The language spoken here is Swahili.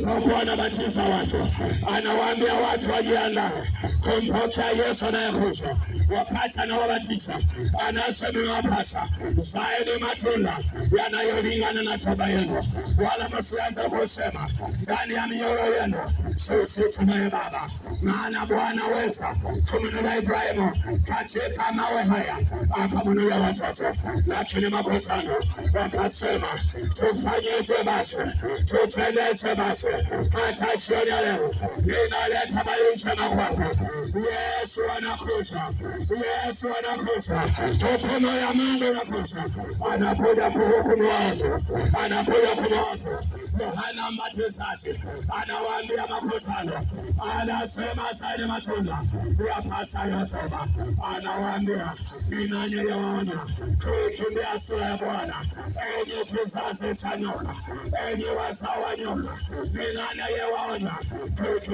alipokuwa anabatiza watu, anawaambia watu wajiandae kumpokea Yesu anayekuja. Wakati anawabatiza, anasema imewapasa zaeni matunda yanayolingana na toba yenu, wala msianze kusema ndani ya mioyo yenu, sisi tunaye Baba. Maana Bwana weza kumnunulia Ibrahimu katika mawe haya, akamnunulia watoto. Lakini makutano wakasema, tufanyeje basi, tutendeje basi? Hata jioni ya leo ninaleta maisha na kwako. Yesu anakuja, Yesu anakuja, hukumu ya Mungu inakuja. Anakuja kuhukumu watu, anakuja kumwafu. Yohana Mbatizaji anawaambia makutano, anasema zaeni matunda yapasayo toba. Anawaambia, ni nani aliyewaonya kuikimbia hasira ya Bwana? Enyi kizazi cha nyoka, enyi wazao wa nyoka, ni nani aliyewaonya kuikimbia